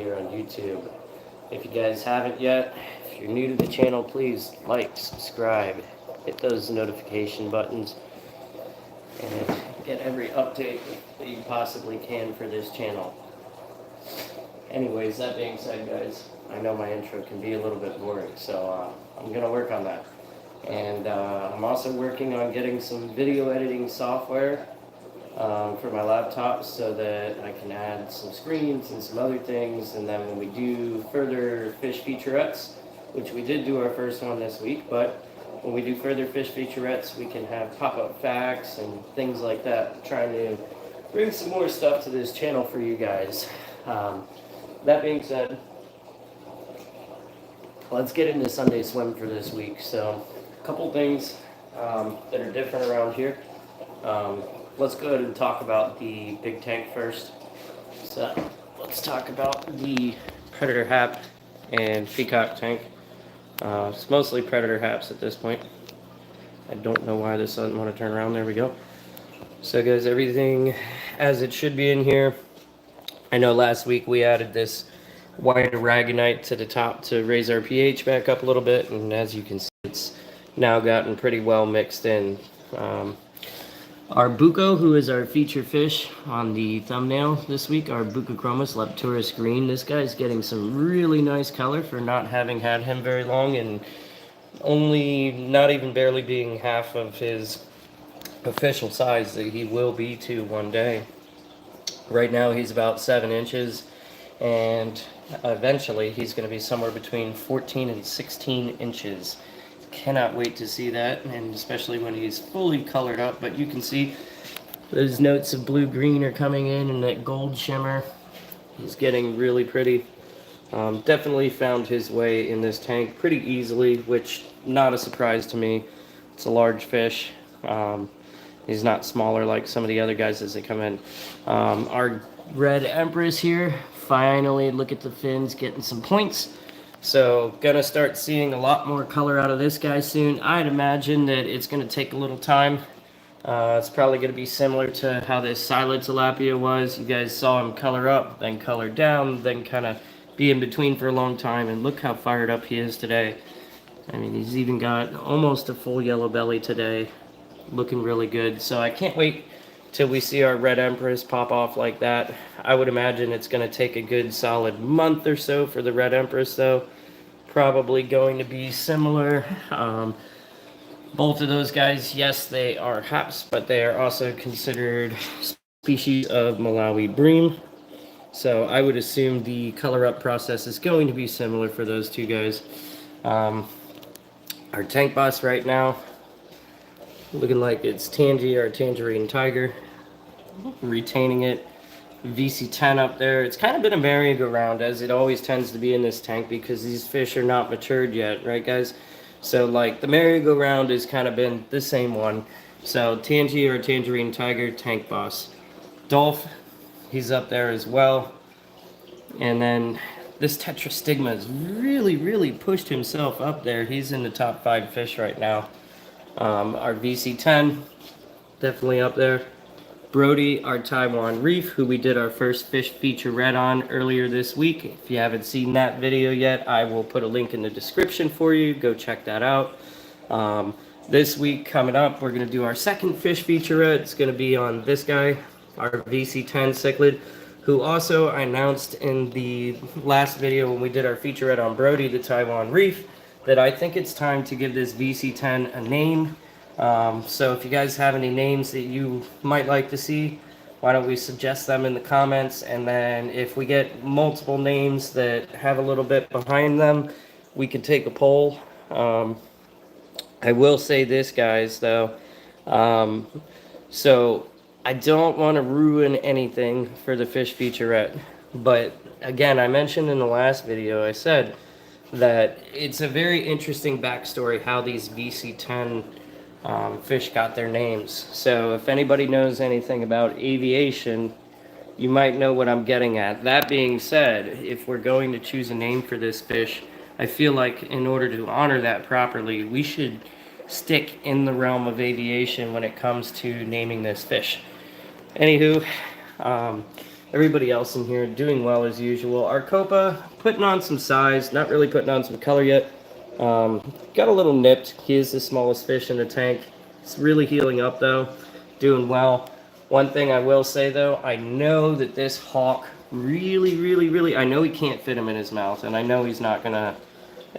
here on YouTube. If you guys haven't yet, if you're new to the channel, please like, subscribe, hit those notification buttons, and get every update that you possibly can for this channel. Anyways, that being said, guys, I know my intro can be a little bit boring, so I'm going to work on that. And I'm also working on getting some video editing software for my laptop so that I can add some screens and some other things. And then when we do further fish featurettes, which we did do our first one this week, but when we do further fish featurettes, we can have pop-up facts and things like that, trying to bring some more stuff to this channel for you guys. That being said, let's get into Sunday swim for this week. So a couple things that are different around here. Let's go ahead and talk about the big tank first. So let's talk about the Predator Hap and Peacock tank. It's mostly Predator Haps at this point. I don't know why this doesn't want to turn around. There we go. So guys, everything as it should be in here. I know last week we added this white aragonite to the top to raise our pH back up a little bit, and as you can see, it's now gotten pretty well mixed in. Our Buco, who is our feature fish on the thumbnail this week, our Bucochromis lepturus green, this guy's getting some really nice color for not having had him very long and only not even barely being half of his official size that he will be to one day. Right now he's about 7 inches, and eventually he's going to be somewhere between 14 and 16 inches. Cannot wait to see that, and especially when he's fully colored up. But you can see those notes of blue-green are coming in, and that gold shimmer. He's getting really pretty. Definitely found his way in this tank pretty easily, which not a surprise to me. It's a large fish. He's not smaller like some of the other guys as they come in. Our red empress here, finally, look at the fins, getting some points. So gonna start seeing a lot more color out of this guy soon. I'd imagine that it's gonna take a little time. It's probably gonna be similar to how this Silent Tilapia was. You guys saw him color up, then color down, then kind of be in between for a long time. And look how fired up he is today. I mean, he's even got almost a full yellow belly today. Looking really good. So I can't wait till we see our red empress pop off like that. I would imagine it's going to take a good solid month or so for the red empress, though. Probably going to be similar. Both of those guys, yes, they are haps, but they are also considered species of Malawi bream. So I would assume the color up process is going to be similar for those two guys. Our tank boss right now, looking like it's Tangy, our Tangerine Tiger, retaining it. VC10 up there. It's kind of been a merry-go-round, as it always tends to be in this tank, because these fish are not matured yet, right guys? So like the merry-go-round has kind of been the same one. So Tangy, our Tangerine Tiger, tank boss. Dolph, he's up there as well. And then this Tetrastigma has really pushed himself up there. He's in the top 5 fish right now. Our VC10, definitely up there. Brody, our Taiwan Reef, who we did our first fish featurette on earlier this week. If you haven't seen that video yet, I will put a link in the description for you. Go check that out. This week coming up, we're going to do our second fish featurette. It's going to be on this guy, our VC10 cichlid, who also I announced in the last video when we did our featurette on Brody, the Taiwan Reef, that I think it's time to give this VC10 a name. So if you guys have any names that you might like to see, why don't we suggest them in the comments, and then if we get multiple names that have a little bit behind them, we can take a poll. I will say this, guys, though. So I don't want to ruin anything for the fish featurette, but again, I mentioned in the last video, I said that it's a very interesting backstory how these VC10 fish got their names. So if anybody knows anything about aviation, you might know what I'm getting at. That being said, if we're going to choose a name for this fish, I feel like in order to honor that properly, we should stick in the realm of aviation when it comes to naming this fish. Anywho, Everybody else in here doing well as usual. Our Copa putting on some size, not really putting on some color yet. Got a little nipped. He is the smallest fish in the tank. He's really healing up though, doing well. One thing I will say though, I know that this hawk really, I know he can't fit him in his mouth, and I know he's not gonna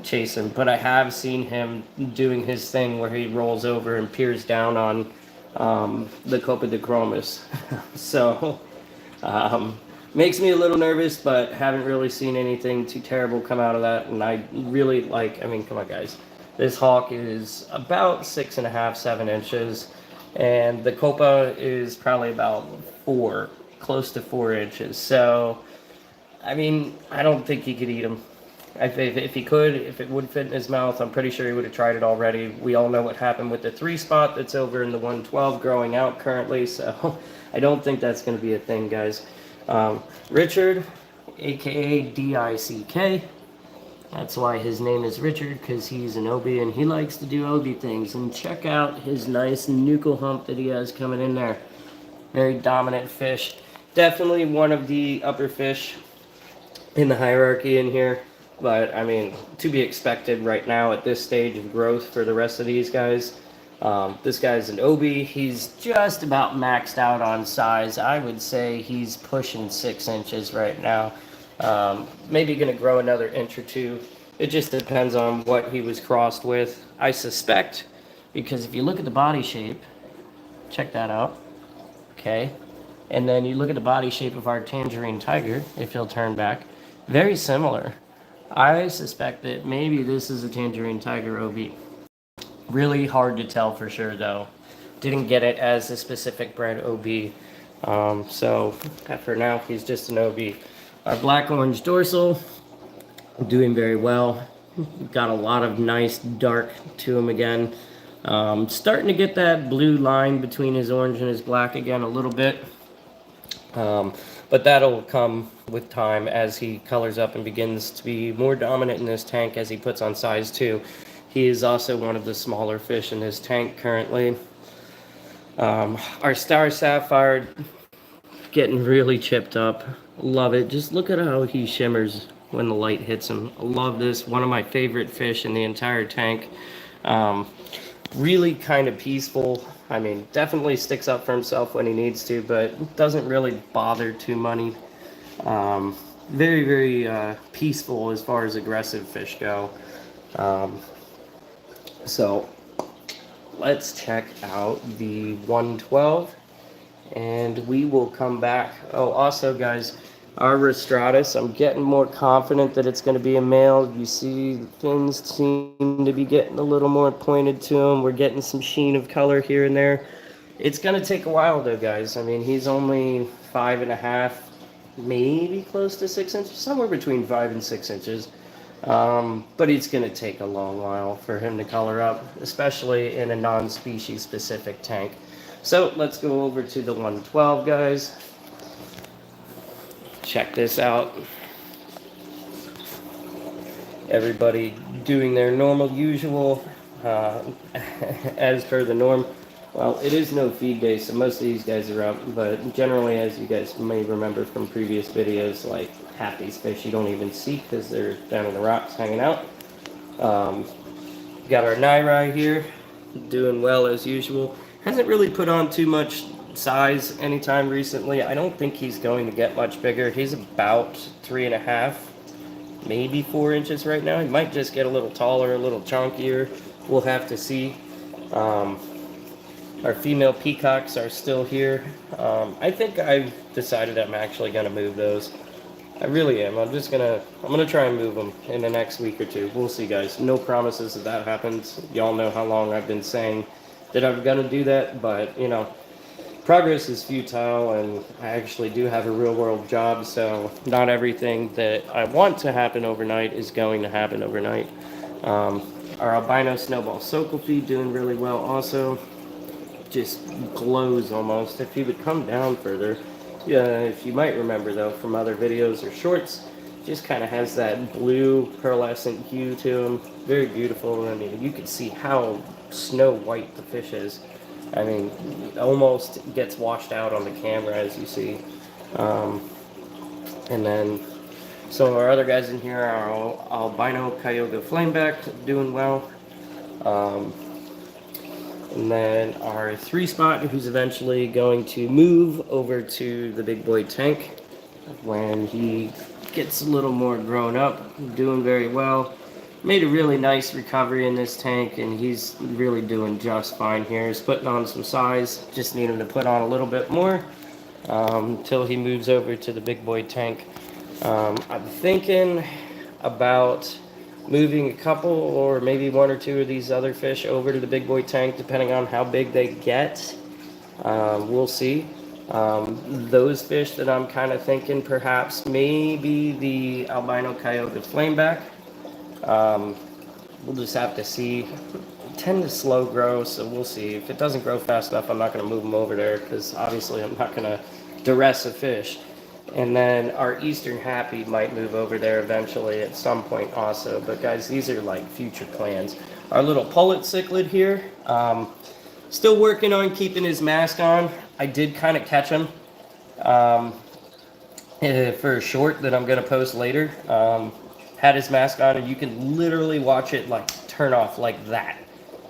chase him, but I have seen him doing his thing where he rolls over and peers down on the Copa de Chromis. So makes me a little nervous, but haven't really seen anything too terrible come out of that. And I really like, I mean, come on guys, this hawk is about 6.5, 7 inches, and the Copa is probably about 4, close to 4 inches. So I mean, I don't think he could eat him. If he could, if it would fit in his mouth, I'm pretty sure he would have tried it already. We all know what happened with the 3 spot that's over in the 112 growing out currently, so I don't think that's going to be a thing, guys. Richard, aka DICK, that's why his name is Richard, because he's an OB and he likes to do OB things. And check out his nice nuchal hump that he has coming in there. Very dominant fish. Definitely one of the upper fish in the hierarchy in here. But, I mean, to be expected right now at this stage of growth for the rest of these guys. This guy's an OB. He's just about maxed out on size. I would say he's pushing 6 inches right now. Maybe going to grow another inch or 2. It just depends on what he was crossed with. I suspect, because if you look at the body shape, check that out. Okay. And then you look at the body shape of our tangerine tiger, if he'll turn back. Very similar. I suspect that maybe this is a tangerine tiger OB. Really hard to tell for sure though. Didn't get it as a specific bred OB. So for now he's just an OB. Our black orange dorsal, doing very well. Got a lot of nice dark to him again. Starting to get that blue line between his orange and his black again a little bit. But that'll come with time as he colors up and begins to be more dominant in this tank as he puts on size too. He is also one of the smaller fish in this tank currently. Our Star Sapphire getting really chipped up. Love it. Just look at how he shimmers when the light hits him. I love this. One of my favorite fish in the entire tank. Really kind of peaceful. I mean, definitely sticks up for himself when he needs to, but doesn't really bother too many. Very peaceful as far as aggressive fish go. So let's check out the 112 and we will come back. Oh, also guys, our Rostratus, I'm getting more confident that it's going to be a male. You see the fins seem to be getting a little more pointed to them. We're getting some sheen of color here and there. It's going to take a while though, guys. I mean, he's only 5.5, maybe close to 6 inches, somewhere between 5 and 6 inches. But it's going to take a long while for him to color up, especially in a non-species specific tank. So let's go over to the 112, guys. Check this out. Everybody doing their normal, usual, as per the norm. Well, it is no feed day, so most of these guys are up, but generally, as you guys may remember from previous videos, like half these fish you don't even see because they're down in the rocks hanging out. Got our Nairai here, doing well as usual. Hasn't really put on too much size anytime recently. I don't think he's going to get much bigger. He's about 3.5, maybe 4 inches right now. He might just get a little taller, a little chunkier. We'll have to see. Our female peacocks are still here. I think I've decided I'm actually going to move those. I really am. I'm gonna try and move them in the next week or 2. We'll see, guys. No promises that happens. Y'all know how long I've been saying that I'm gonna do that, but you know, progress is futile, and I actually do have a real-world job, so not everything that I want to happen overnight is going to happen overnight. Our albino snowball Sokolfi doing really well also. Just glows almost. If he would come down further, if you might remember though from other videos or shorts, just kind of has that blue pearlescent hue to him. Very beautiful. I mean, you can see how snow white the fish is. I mean, it almost gets washed out on the camera as you see. And then some of our other guys in here are albino Kyogre Flameback, doing well. And then our 3-spot, who's eventually going to move over to the big boy tank when he gets a little more grown up, doing very well. Made a really nice recovery in this tank, and he's really doing just fine here. He's putting on some size, just need him to put on a little bit more until he moves over to the big boy tank. I'm thinking about moving a couple or maybe one or two of these other fish over to the big boy tank, depending on how big they get. We'll see. Those fish that I'm kind of thinking perhaps maybe the albino Kyogre Flameback. We'll just have to see. They tend to slow grow, so we'll see. If it doesn't grow fast enough, I'm not going to move them over there, because obviously I'm not going to duress a fish. And then our Eastern Happy might move over there eventually at some point also. But guys, these are like future plans. Our little pullet cichlid here, still working on keeping his mask on. I did kind of catch him for a short that I'm going to post later. Had his mask on, and you can literally watch it like turn off like that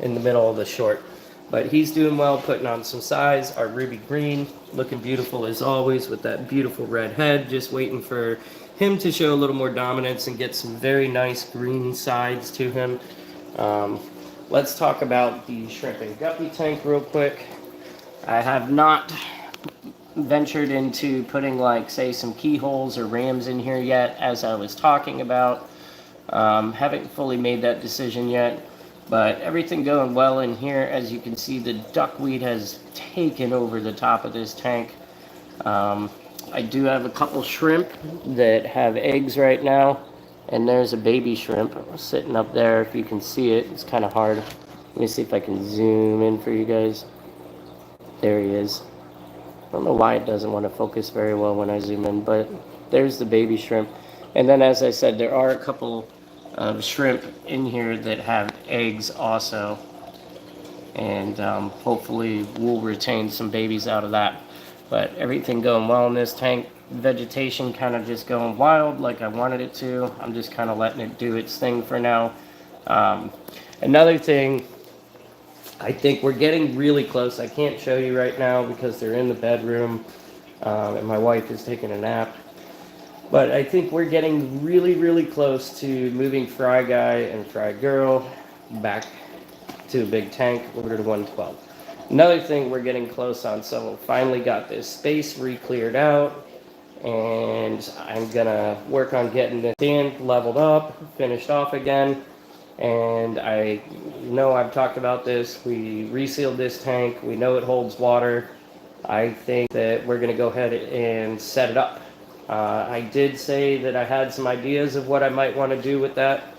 in the middle of the short. But he's doing well, putting on some size. Our ruby green, looking beautiful as always with that beautiful red head. Just waiting for him to show a little more dominance and get some very nice green sides to him. Let's talk about the shrimp and guppy tank real quick. I have not ventured into putting, like, say, some keyholes or rams in here yet, as I was talking about. Haven't fully made that decision yet. But everything going well in here. As you can see, the duckweed has taken over the top of this tank. I do have a couple shrimp that have eggs right now. And there's a baby shrimp sitting up there. If you can see it, it's kind of hard. Let me see if I can zoom in for you guys. There he is. I don't know why it doesn't want to focus very well when I zoom in, but there's the baby shrimp. And then, as I said, there are a couple of shrimp in here that have eggs also, and hopefully we'll retain some babies out of that. But everything going well in this tank. Vegetation kind of just going wild like I wanted it to. I'm just kind of letting it do its thing for now. Another thing, I think we're getting really close. I can't show you right now because they're in the bedroom and my wife is taking a nap. But I think we're getting really, really close to moving Fry Guy and Fry Girl back to a big tank over to 112. Another thing we're getting close on, so we finally got this space re-cleared out, and I'm gonna work on getting this in, leveled up, finished off again. And I know I've talked about this. We resealed this tank. We know it holds water. I think that we're gonna go ahead and set it up. I did say that I had some ideas of what I might want to do with that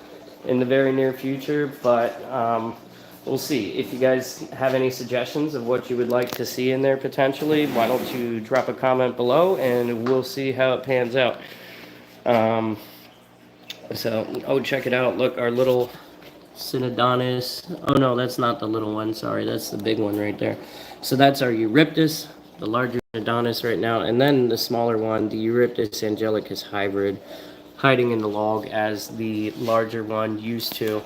in the very near future, but we'll see. If you guys have any suggestions of what you would like to see in there potentially, why don't you drop a comment below and we'll see how it pans out. So, check it out. Look, our little Synodontis. Oh no, that's not the little one. Sorry, that's the big one right there. So that's our Euryptus, the larger Synodontis right now, and then the smaller one, the Euryptus angelicus hybrid, hiding in the log as the larger one used to.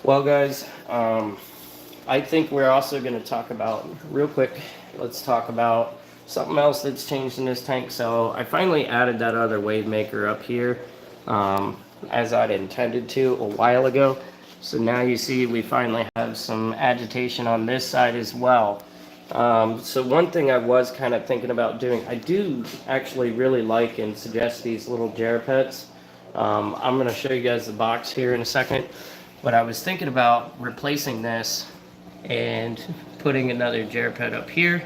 Well, guys, I think we're also going to talk about, real quick, let's talk about something else that's changed in this tank. So I finally added that other wave maker up here, as I'd intended to a while ago. So now you see we finally have some agitation on this side as well. So one thing I was kind of thinking about doing, I do actually really like and suggest these little Jarapets. I'm going to show you guys the box here in a second. But I was thinking about replacing this and putting another Jarapet up here,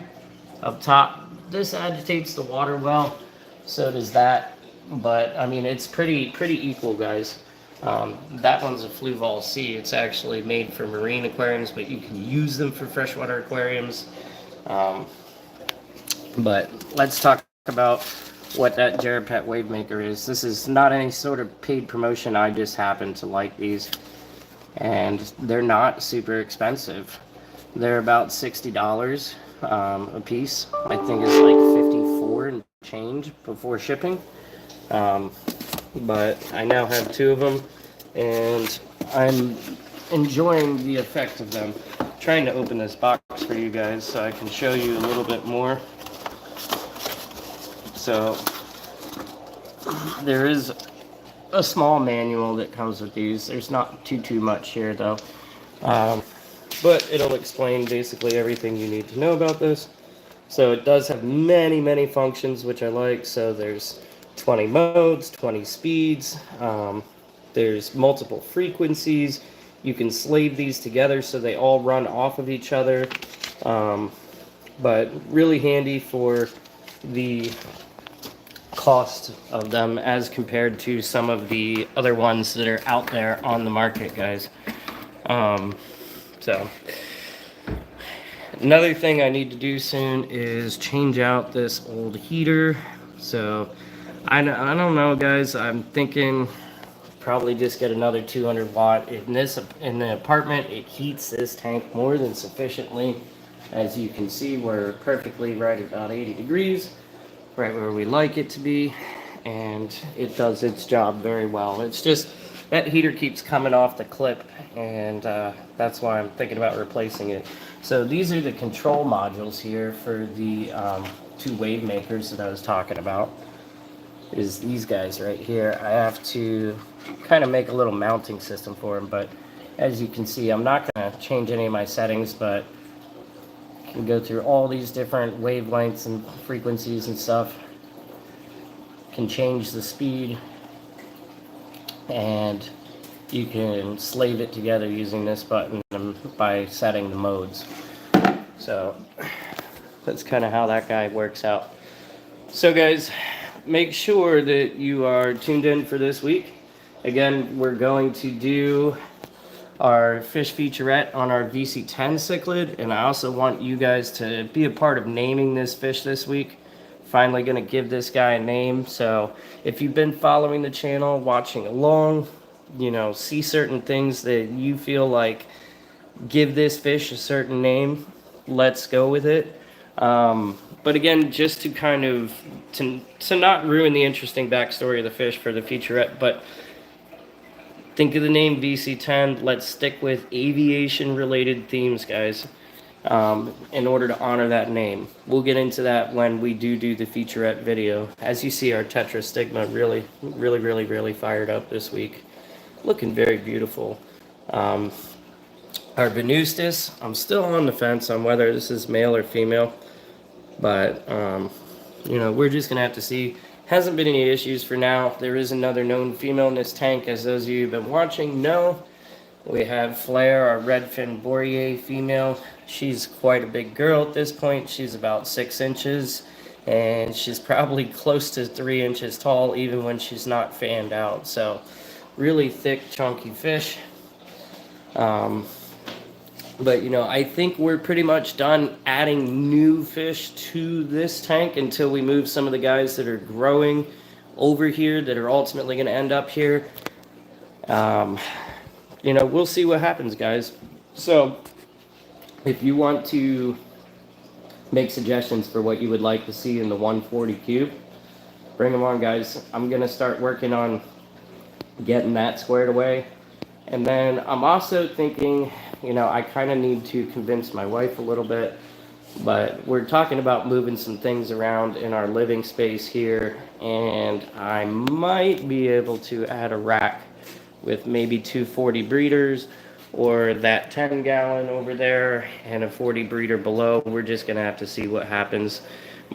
up top. This agitates the water well, so does that. But I mean, it's pretty equal, guys. That one's a Fluval C. It's actually made for marine aquariums, but you can use them for freshwater aquariums. But let's talk about what that Jarapet wave maker is. This is not any sort of paid promotion. I just happen to like these, and they're not super expensive. They're about $60 a piece. I think it's like $54 and change before shipping. But I now have 2 of them, and I'm enjoying the effect of them. Trying to open this box for you guys so I can show you a little bit more. So there is a small manual that comes with these. There's not too much here though, but it'll explain basically everything you need to know about this. So it does have many functions, which I like. So there's 20 modes, 20 speeds, there's multiple frequencies. You can slave these together so they all run off of each other, but really handy for the cost of them as compared to some of the other ones that are out there on the market, guys. So another thing I need to do soon is change out this old heater. So I don't know, guys. I'm thinking probably just get another 200 watt. In the apartment, it heats this tank more than sufficiently. As you can see, we're perfectly right at about 80 degrees, right where we like it to be, and it does its job very well. It's just that heater keeps coming off the clip, and that's why I'm thinking about replacing it. So these are the control modules here for the 2 wave makers that I was talking about. Is these guys right here. I have to kind of make a little mounting system for them, but as you can see, I'm not going to change any of my settings, but I can go through all these different wavelengths and frequencies and stuff. Can change the speed, and you can slave it together using this button by setting the modes. So that's kind of how that guy works out. So guys, make sure that you are tuned in for this week. Again, we're going to do our fish featurette on our VC10 cichlid, and I also want you guys to be a part of naming this fish this week. Finally going to give this guy a name. So if you've been following the channel, watching along, you know, see certain things that you feel like give this fish a certain name, let's go with it. But again, just to kind of to not ruin the interesting backstory of the fish for the featurette, but think of the name VC10. Let's stick with aviation related themes, guys, in order to honor that name. We'll get into that when we do the featurette video. As you see, our tetrastigma really fired up this week, looking very beautiful. Our venustus, I'm still on the fence on whether this is male or female, but you know, we're just gonna have to see. Hasn't been any issues for now. There is another known female in this tank, as those of you who've been watching know. We have Flair, our redfin Boreal female. She's quite a big girl at this point. She's about 6 inches, and she's probably close to 3 inches tall even when she's not fanned out. So really thick, chunky fish. But you know, I think we're pretty much done adding new fish to this tank until we move some of the guys that are growing over here that are ultimately going to end up here. You know, we'll see what happens, guys. So if you want to make suggestions for what you would like to see in the 140 cube, bring them on, guys. I'm going to start working on getting that squared away. And then I'm also thinking, you know, I kind of need to convince my wife a little bit, but we're talking about moving some things around in our living space here, and I might be able to add a rack with maybe 2 40 breeders, or that 10 gallon over there and a 40 breeder below. We're just gonna have to see what happens,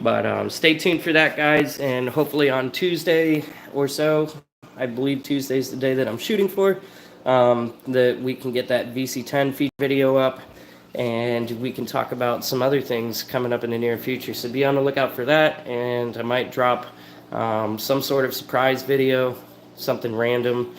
but stay tuned for that, guys. And hopefully on Tuesday or so, I believe Tuesday's the day that I'm shooting for, that we can get that VC10 feed video up, and we can talk about some other things coming up in the near future. So be on the lookout for that, and I might drop some sort of surprise video, something random,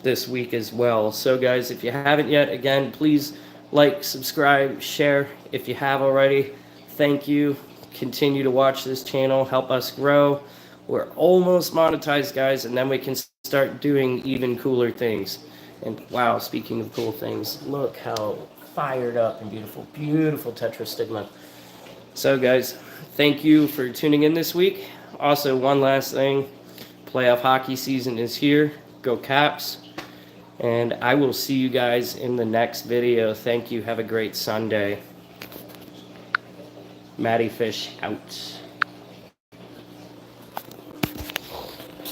this week as well. So guys, if you haven't yet, again, please like, subscribe, share if you have already. Thank you. Continue to watch this channel, help us grow. We're almost monetized, guys, and then we can start doing even cooler things. And wow, speaking of cool things, look how fired up and beautiful tetrastigma. So guys, thank you for tuning in this week. Also, one last thing, Playoff hockey season is here. Go Caps. And I will see you guys in the next video. Thank you. Have a great Sunday. Matty Fish out.